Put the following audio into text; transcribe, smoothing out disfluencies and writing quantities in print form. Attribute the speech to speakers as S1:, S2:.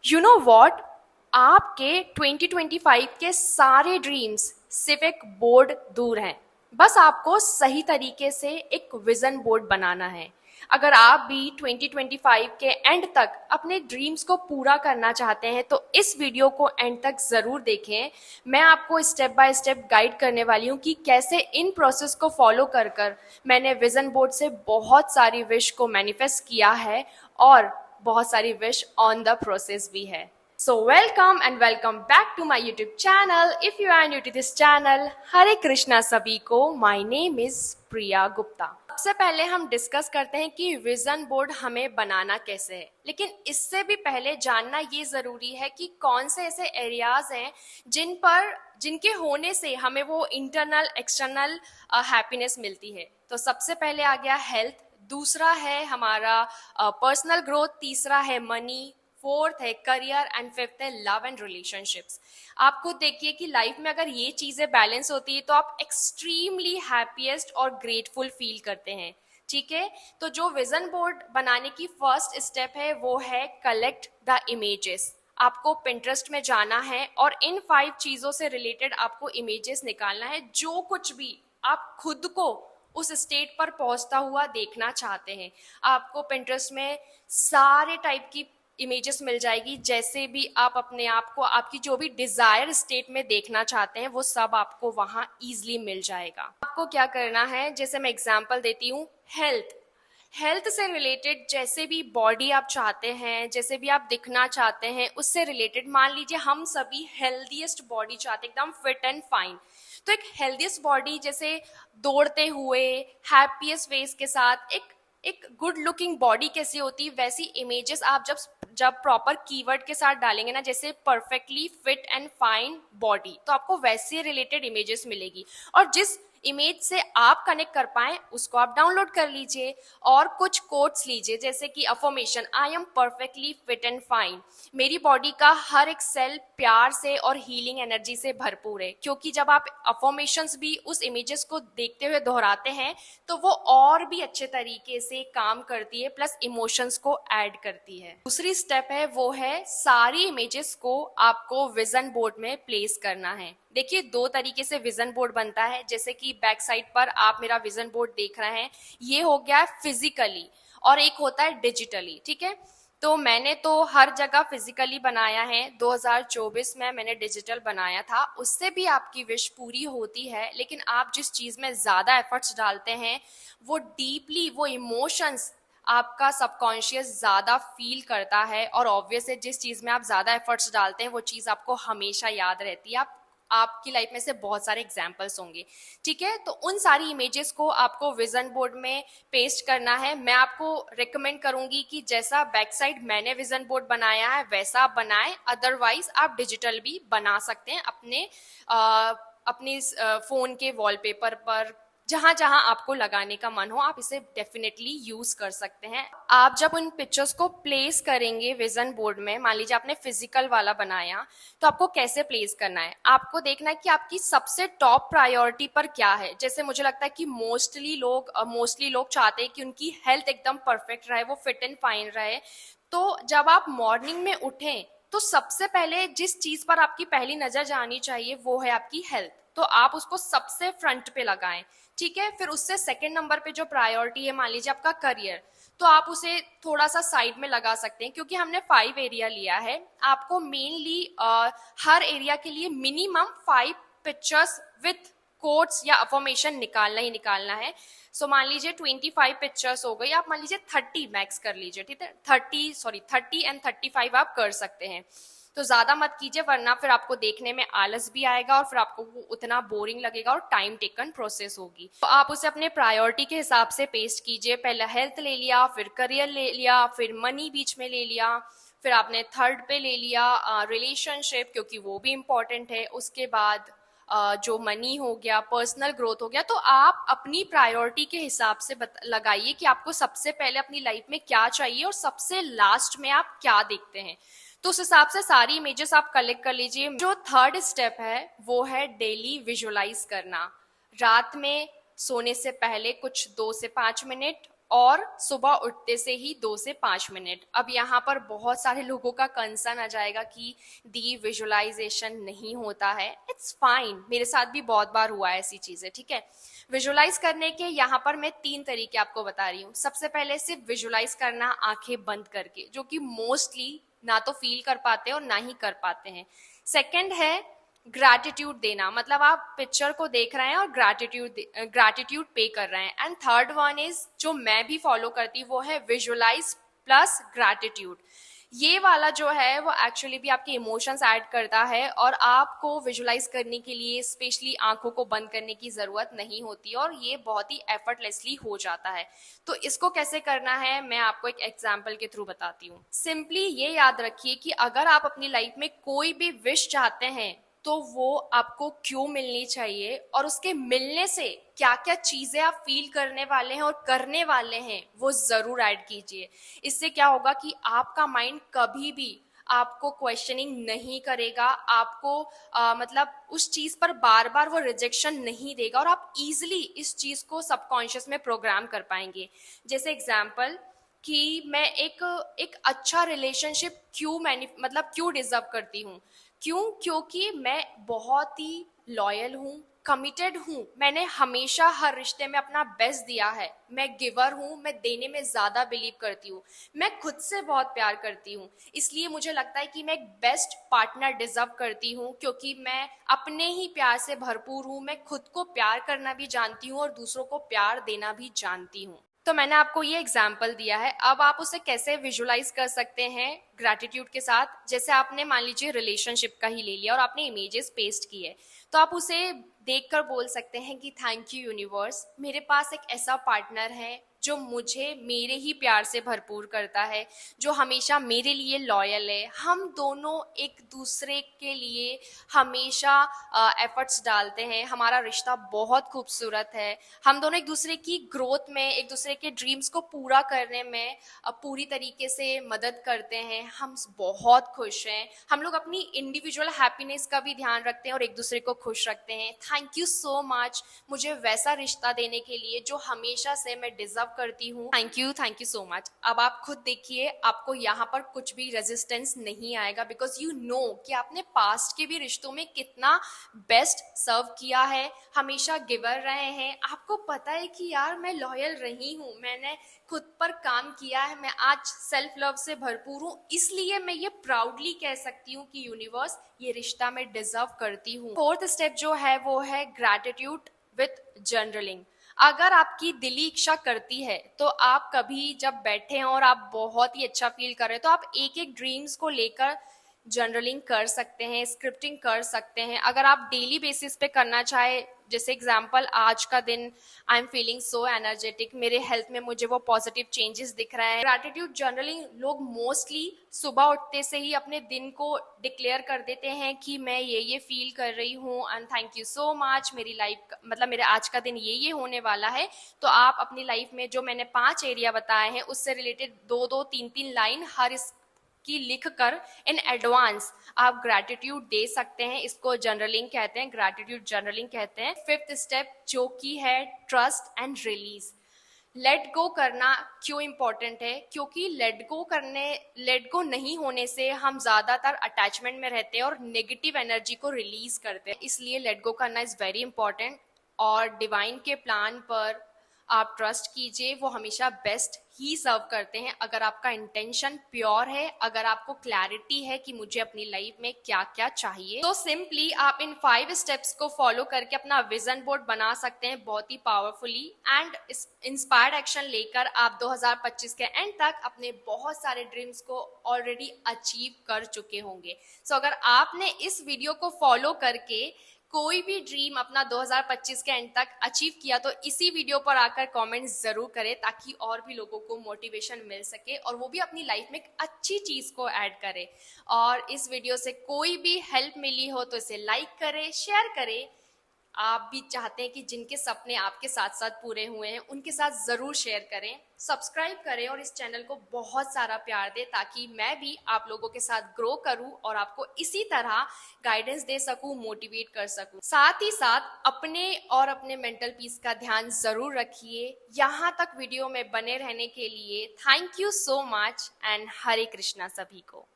S1: You know what, आपके 2025 के सारे ड्रीम्स सिर्फ एक बोर्ड दूर हैं। बस आपको सही तरीके से एक विजन बोर्ड बनाना है। अगर आप भी 2025 के एंड तक अपने ड्रीम्स को पूरा करना चाहते हैं तो इस वीडियो को एंड तक ज़रूर देखें। मैं आपको स्टेप बाय स्टेप गाइड करने वाली हूँ कि कैसे इन प्रोसेस को फॉलो कर कर मैंने विजन बोर्ड से बहुत सारी विश को मैनिफेस्ट किया है और बहुत सारी विश ऑन द प्रोसेस भी है। So welcome and welcome back to my YouTube channel. If you are new to this channel, हरे कृष्णा सभी को। My name is प्रिया गुप्ता। सबसे पहले हम डिस्कस करते हैं कि विजन बोर्ड हमें बनाना कैसे है, लेकिन इससे भी पहले जानना ये जरूरी है कि कौन से ऐसे एरियाज हैं जिनके होने से हमें वो इंटरनल एक्सटर्नल हैप्पीनेस मिलती है। तो सबसे पहले आ गया हेल्थ, दूसरा है हमारा पर्सनल ग्रोथ, तीसरा है मनी, फोर्थ है करियर एंड फिफ्थ है लव एंड रिलेशनशिप्स। आप खुद देखिए कि लाइफ में अगर ये चीजें बैलेंस होती है तो आप एक्सट्रीमली हैप्पीएस्ट और ग्रेटफुल फील करते हैं। ठीक है, तो जो विजन बोर्ड बनाने की फर्स्ट स्टेप है वो है कलेक्ट द इमेजेस। आपको पिंटरेस्ट में जाना है और इन 5 चीजों से रिलेटेड आपको इमेजेस निकालना है। जो कुछ भी आप खुद को उस स्टेट पर पहुंचता हुआ देखना चाहते हैं, आपको पिंटरेस्ट में सारे टाइप की इमेजेस मिल जाएगी। जैसे भी आप अपने आप को आपकी जो भी डिजायर स्टेट में देखना चाहते हैं वो सब आपको वहां इजीली मिल जाएगा। आपको क्या करना है, जैसे मैं एग्जांपल देती हूँ, हेल्थ से रिलेटेड जैसे भी बॉडी आप चाहते हैं, जैसे भी आप दिखना चाहते हैं, उससे रिलेटेड मान लीजिए हम सभी हेल्दीएस्ट बॉडी चाहते हैं, एकदम फिट एंड फाइन। तो एक हेल्दीएस्ट बॉडी जैसे दौड़ते हुए हैप्पीएस्ट फेस के साथ एक गुड लुकिंग बॉडी कैसी होती है, वैसी इमेजेस आप जब प्रॉपर कीवर्ड के साथ डालेंगे ना, जैसे perfectly fit and fine body, तो आपको वैसे रिलेटेड इमेजेस मिलेगी। और जिस इमेज से आप कनेक्ट कर पाए उसको आप डाउनलोड कर लीजिए और कुछ कोट्स लीजिए, जैसे कि affirmation, I am perfectly fit and fine. मेरी बॉडी का हर एक सेल प्यार से और हीलिंग एनर्जी से भरपूर है। क्योंकि जब आप अफर्मेशंस भी उस इमेजेस को देखते हुए दोहराते हैं तो वो और भी अच्छे तरीके से काम करती है, प्लस इमोशंस को ऐड करती है। दूसरी स्टेप है वो है सारी इमेजेस को आपको विजन बोर्ड में प्लेस करना है। देखिए 2 तरीके से विजन बोर्ड बनता है। जैसे कि बैक साइड पर आप मेरा विजन बोर्ड देख रहे हैं, ये हो गया फिजिकली, और एक होता है डिजिटली। ठीक है, तो मैंने तो हर जगह फिजिकली बनाया है। 2024 में मैंने डिजिटल बनाया था, उससे भी आपकी विश पूरी होती है। लेकिन आप जिस चीज में ज्यादा एफर्ट्स डालते हैं वो डीपली, वो इमोशंस आपका सबकॉन्शियस ज्यादा फील करता है, और ऑब्वियस है जिस चीज में आप ज्यादा एफर्ट्स डालते हैं वो चीज आपको हमेशा याद रहती है। आपकी लाइफ में से बहुत सारे एग्जाम्पल्स होंगे। ठीक है, तो उन सारी इमेजेस को आपको विजन बोर्ड में पेस्ट करना है। मैं आपको रिकमेंड करूंगी कि जैसा बैक साइड मैंने विजन बोर्ड बनाया है वैसा आप बनाएं, अदरवाइज आप डिजिटल भी बना सकते हैं अपने फोन के वॉलपेपर पर, जहां जहां आपको लगाने का मन हो आप इसे डेफिनेटली यूज कर सकते हैं। आप जब उन पिक्चर्स को प्लेस करेंगे विजन बोर्ड में, मान लीजिए आपने फिजिकल वाला बनाया, तो आपको कैसे प्लेस करना है, आपको देखना है कि आपकी सबसे टॉप प्रायोरिटी पर क्या है। जैसे मुझे लगता है कि मोस्टली लोग चाहते हैं कि उनकी हेल्थ एकदम परफेक्ट रहे, वो फिट एंड फाइन रहे। तो जब आप मॉर्निंग में उठें तो सबसे पहले जिस चीज पर आपकी पहली नजर जानी चाहिए वो है आपकी हेल्थ, तो आप उसको सबसे फ्रंट पे लगाएं। ठीक है, फिर उससे सेकंड नंबर पे जो प्रायोरिटी है, मान लीजिए आपका करियर, तो आप उसे थोड़ा सा साइड में लगा सकते हैं। क्योंकि हमने 5 एरिया लिया है, आपको मेनली हर एरिया के लिए मिनिमम 5 पिक्चर्स विथ कोट्स या अफर्मेशन निकालना ही निकालना है। सो मान लीजिए 25 पिक्चर्स हो गई, आप मान लीजिए 30 मैक्स कर लीजिए। ठीक है, 30 एंड 35 आप कर सकते हैं। तो ज्यादा मत कीजिए, वरना फिर आपको देखने में आलस भी आएगा और फिर आपको वो उतना बोरिंग लगेगा और टाइम टेकन प्रोसेस होगी। तो आप उसे अपने प्रायोरिटी के हिसाब से पेस्ट कीजिए। पहले हेल्थ ले लिया, फिर करियर ले लिया, फिर मनी बीच में ले लिया, फिर आपने थर्ड पे ले लिया रिलेशनशिप, क्योंकि वो भी इम्पोर्टेंट है। उसके बाद जो मनी हो गया, पर्सनल ग्रोथ हो गया। तो आप अपनी प्रायोरिटी के हिसाब से लगाइए कि आपको सबसे पहले अपनी लाइफ में क्या चाहिए और सबसे लास्ट में आप क्या देखते हैं। तो उस हिसाब से सारी इमेजेस आप कलेक्ट कर लीजिए। जो थर्ड स्टेप है वो है डेली विजुअलाइज करना। रात में सोने से पहले कुछ 2 से 5 मिनट और सुबह उठते से ही 2 से 5 मिनट। अब यहाँ पर बहुत सारे लोगों का कंसर्न आ जाएगा कि दी विजुअलाइजेशन नहीं होता है। इट्स फाइन, मेरे साथ भी बहुत बार हुआ है ऐसी चीजें, ठीक है। विजुअलाइज करने के यहाँ पर मैं 3 तरीके आपको बता रही हूँ। सबसे पहले सिर्फ विजुअलाइज करना आंखें बंद करके, जो कि मोस्टली ना तो फील कर पाते हैं और ना ही कर पाते हैं। सेकंड है ग्रैटिट्यूड देना, मतलब आप पिक्चर को देख रहे हैं और ग्रैटिट्यूड पे कर रहे हैं। एंड थर्ड वन इज, जो मैं भी फॉलो करती हूँ, वो है विजुअलाइज प्लस ग्रैटिट्यूड। ये वाला जो है वो एक्चुअली भी आपके इमोशंस ऐड करता है और आपको विजुअलाइज करने के लिए स्पेशली आंखों को बंद करने की जरूरत नहीं होती और ये बहुत ही एफर्टलेसली हो जाता है। तो इसको कैसे करना है मैं आपको एक एग्जांपल के थ्रू बताती हूँ। सिंपली ये याद रखिए कि अगर आप अपनी लाइफ में कोई भी विश चाहते हैं तो वो आपको क्यों मिलनी चाहिए और उसके मिलने से क्या क्या चीजें आप फील करने वाले हैं और करने वाले हैं, वो जरूर ऐड कीजिए। इससे क्या होगा कि आपका माइंड कभी भी आपको क्वेश्चनिंग नहीं करेगा, आपको मतलब उस चीज पर बार बार वो रिजेक्शन नहीं देगा और आप इजिली इस चीज को सबकॉन्शियस में प्रोग्राम कर पाएंगे। जैसे एग्जाम्पल कि मैं एक अच्छा रिलेशनशिप क्यों डिजर्व करती हूँ। क्योंकि मैं बहुत ही लॉयल हूँ, कमिटेड हूँ, मैंने हमेशा हर रिश्ते में अपना बेस्ट दिया है, मैं गिवर हूँ, मैं देने में ज्यादा बिलीव करती हूँ, मैं खुद से बहुत प्यार करती हूँ, इसलिए मुझे लगता है कि मैं एक बेस्ट पार्टनर डिजर्व करती हूँ। क्योंकि मैं अपने ही प्यार से भरपूर हूँ, मैं खुद को प्यार करना भी जानती हूँ और दूसरों को प्यार देना भी जानती हूँ। तो मैंने आपको ये एग्जाम्पल दिया है, अब आप उसे कैसे विजुलाइज कर सकते हैं ग्रैटिट्यूड के साथ। जैसे आपने मान लीजिए रिलेशनशिप का ही ले लिया और आपने इमेजेस पेस्ट किए, तो आप उसे देखकर बोल सकते हैं कि थैंक यू यूनिवर्स, मेरे पास एक ऐसा पार्टनर है जो मुझे मेरे ही प्यार से भरपूर करता है, जो हमेशा मेरे लिए लॉयल है, हम दोनों एक दूसरे के लिए हमेशा एफर्ट्स डालते हैं, हमारा रिश्ता बहुत खूबसूरत है, हम दोनों एक दूसरे की ग्रोथ में, एक दूसरे के ड्रीम्स को पूरा करने में पूरी तरीके से मदद करते हैं, हम बहुत खुश हैं, हम लोग अपनी इंडिविजुअल हैप्पीनेस का भी ध्यान रखते हैं और एक दूसरे को खुश रखते हैं। थैंक यू सो मच मुझे वैसा रिश्ता देने के लिए जो हमेशा से मैं डिजर्व करती हूँ। Thank you so much. अब आप खुद देखिए, आपको यहाँ पर कुछ भी रेजिस्टेंस नहीं आएगा, बिकॉज यू नो कि आपने पास्ट के भी रिश्तों में कितना बेस्ट सर्व किया है, हमेशा गिवर रहे हैं, आपको पता है कि यार मैं लॉयल रही हूँ, मैंने खुद पर काम किया है, मैं आज सेल्फ लव से भरपूर हूँ, इसलिए मैं ये प्राउडली कह सकती हूँ कि यूनिवर्स ये रिश्ता मैं डिजर्व करती हूँ। फोर्थ स्टेप जो है वो है ग्रैटिट्यूड विथ जर्नलिंग। अगर आपकी दिली इच्छा करती है तो आप कभी जब बैठे हैं और आप बहुत ही अच्छा फील कर रहे हैं तो आप एक एक ड्रीम्स को लेकर जर्नलिंग कर सकते हैं, स्क्रिप्टिंग कर सकते हैं। अगर आप डेली बेसिस पे करना चाहे, जैसे एग्जांपल आज का दिन I am feeling so energetic, मेरे हेल्थ में मुझे वो पॉजिटिव चेंजेस दिख रहे हैं। ग्रैटिट्यूड जर्नलिंग लोग मोस्टली सुबह उठते से ही अपने दिन को डिक्लेयर कर देते हैं कि मैं ये फील कर रही हूँ and thank you so much, मेरी लाइफ मतलब मेरे आज का दिन ये होने वाला है। तो आप अपनी लाइफ में जो मैंने 5 एरिया बताए हैं उससे रिलेटेड 2-2, 3-3 लाइन हर इस की लिख कर इन एडवांस आप ग्रैटिट्यूड दे सकते हैं। इसको जर्नलिंग कहते हैं, ग्रैटिट्यूड जर्नलिंग कहते हैं। फिफ्थ स्टेप जो कि है trust and release. Let go करना क्यों इंपॉर्टेंट है? क्योंकि लेट गो नहीं होने से हम ज्यादातर अटैचमेंट में रहते हैं और नेगेटिव एनर्जी को रिलीज करते हैं, इसलिए लेट गो करना इज वेरी इंपॉर्टेंट। और डिवाइन के प्लान पर आप ट्रस्ट कीजिए, वो हमेशा बेस्ट ही सर्व करते हैं अगर आपका इंटेंशन प्योर है, अगर आपको क्लैरिटी है कि मुझे अपनी लाइफ में क्या क्या चाहिए। तो सिंपली आप इन 5 स्टेप्स को फॉलो करके अपना विजन बोर्ड बना सकते हैं बहुत ही पावरफुली एंड इंस्पायर्ड एक्शन लेकर आप 2025 के एंड तक अपने बहुत सारे ड्रीम्स को ऑलरेडी अचीव कर चुके होंगे। सो अगर आपने इस वीडियो को फॉलो करके कोई भी ड्रीम अपना 2025 के एंड तक अचीव किया तो इसी वीडियो पर आकर कमेंट जरूर करें, ताकि और भी लोगों को मोटिवेशन मिल सके और वो भी अपनी लाइफ में एक अच्छी चीज को ऐड करें। और इस वीडियो से कोई भी हेल्प मिली हो तो इसे लाइक करें, शेयर करें। आप भी चाहते हैं कि जिनके सपने आपके साथ साथ पूरे हुए हैं उनके साथ ज़रूर शेयर करें, सब्सक्राइब करें और इस चैनल को बहुत सारा प्यार दें ताकि मैं भी आप लोगों के साथ ग्रो करूं और आपको इसी तरह गाइडेंस दे सकूं, मोटिवेट कर सकूं। साथ ही साथ अपने और अपने मेंटल पीस का ध्यान ज़रूर रखिए। यहाँ तक वीडियो में बने रहने के लिए thank you so much and Hare Krishna सभी को।